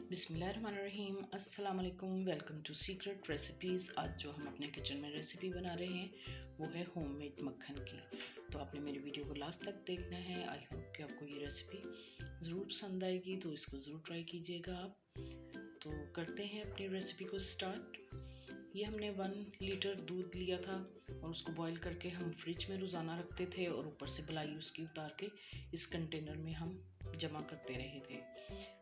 बिस्मिल्लाहिर्रहमानिर्रहीम, अस्सलाम वालेकुम। Welcome to secret recipes. आज जो हम अपने किचन में रेसिपी बना रहे हैं वो है होममेड मक्खन की। तो आपने मेरी वीडियो को लास्ट तक देखना है। आई होप कि आपको ये रेसिपी ज़रूर पसंद आएगी, तो इसको ज़रूर ट्राई कीजिएगा आप। तो करते हैं अपनी रेसिपी को स्टार्ट। ये हमने 1 लीटर दूध लिया था और उसको बॉईल करके हम फ्रिज में रोज़ाना रखते थे और ऊपर से बलाई उसकी उतार के इस कंटेनर में हम जमा करते रहे थे।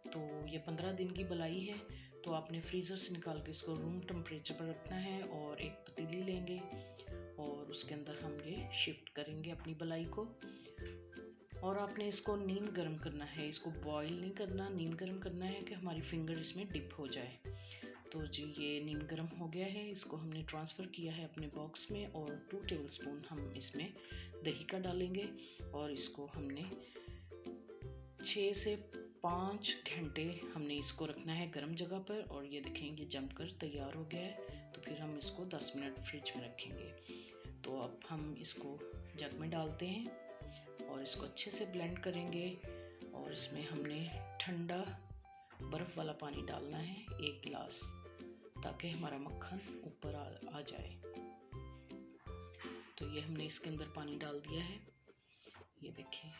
तो ये 15 दिन की बलाई है, तो आपने फ्रीज़र से निकाल के इसको रूम टेम्परेचर पर रखना है और एक पतीली लेंगे और उसके अंदर हम ये शिफ्ट करेंगे अपनी बलाई को। और आपने इसको नीम गर्म करना है, इसको बॉईल नहीं करना, नीम गर्म करना है कि हमारी फिंगर इसमें डिप हो जाए। तो जी ये नीम गर्म हो गया है, इसको हमने ट्रांसफ़र किया है अपने बॉक्स में और 2 टेबलस्पून हम इसमें दही का डालेंगे और इसको हमने 6 से 5 घंटे हमने इसको रखना है गर्म जगह पर। और ये देखेंगे जमकर तैयार हो गया है, तो फिर हम इसको 10 मिनट फ्रिज में रखेंगे। तो अब हम इसको जग में डालते हैं और इसको अच्छे से ब्लेंड करेंगे और इसमें हमने ठंडा बर्फ़ वाला पानी डालना है 1 गिलास, ताकि हमारा मक्खन ऊपर आ जाए। तो ये हमने इसके अंदर पानी डाल दिया है। ये देखिए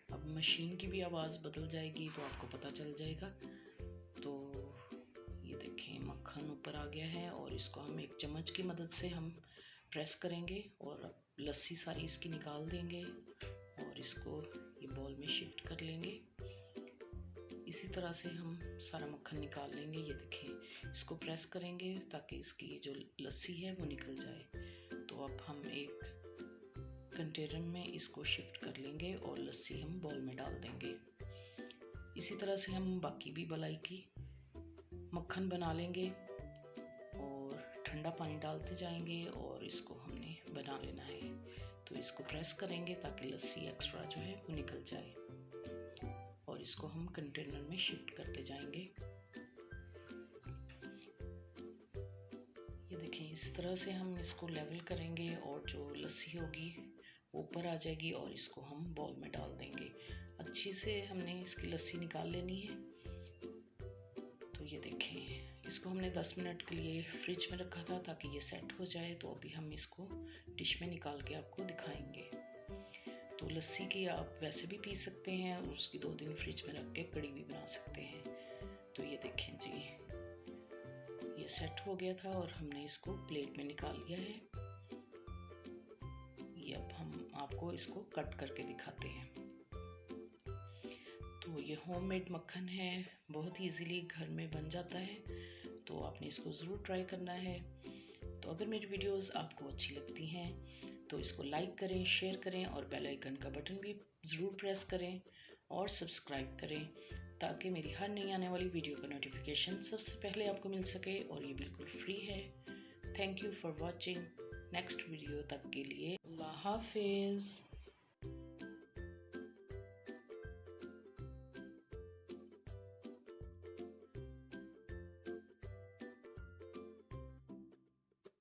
अब मशीन की भी आवाज़ बदल जाएगी तो आपको पता चल जाएगा। तो ये देखें मक्खन ऊपर आ गया है और इसको हम एक चम्मच की मदद से हम प्रेस करेंगे और अब लस्सी सारी इसकी निकाल देंगे और इसको ये बॉल में शिफ्ट कर लेंगे। इसी तरह से हम सारा मक्खन निकाल लेंगे। ये देखें इसको प्रेस करेंगे ताकि इसकी जो लस्सी है वो निकल जाए। तो अब हम एक कंटेनर में इसको शिफ्ट कर लेंगे और लस्सी हम बॉल में डाल देंगे। इसी तरह से हम बाकी भी बलाई की मक्खन बना लेंगे और ठंडा पानी डालते जाएंगे और इसको हमने बना लेना है। तो इसको प्रेस करेंगे ताकि लस्सी एक्स्ट्रा जो है वो निकल जाए और इसको हम कंटेनर में शिफ्ट करते जाएंगे। ये देखें इस तरह से हम इसको लेवल करेंगे और जो लस्सी होगी ऊपर आ जाएगी और इसको हम बॉल में डाल देंगे। अच्छी से हमने इसकी लस्सी निकाल लेनी है। तो ये देखें इसको हमने 10 मिनट के लिए फ्रिज में रखा था ताकि ये सेट हो जाए। तो अभी हम इसको डिश में निकाल के आपको दिखाएंगे। तो लस्सी की आप वैसे भी पी सकते हैं और उसकी 2 दिन फ्रिज में रख के कड़ी भी बना सकते हैं। तो ये देखें जी ये सेट हो गया था और हमने इसको प्लेट में निकाल लिया है। ये अब हम आपको इसको कट करके दिखाते हैं। तो ये होममेड मक्खन है, बहुत इजीली घर में बन जाता है। तो आपने इसको ज़रूर ट्राई करना है। तो अगर मेरी वीडियोस आपको अच्छी लगती हैं तो इसको लाइक करें, शेयर करें और बेल आइकन का बटन भी ज़रूर प्रेस करें और सब्सक्राइब करें ताकि मेरी हर नई आने वाली वीडियो का नोटिफिकेशन सबसे पहले आपको मिल सके और ये बिल्कुल फ्री है। Thank you for watching. Next video तक के लिए अल्लाह हाफिज़।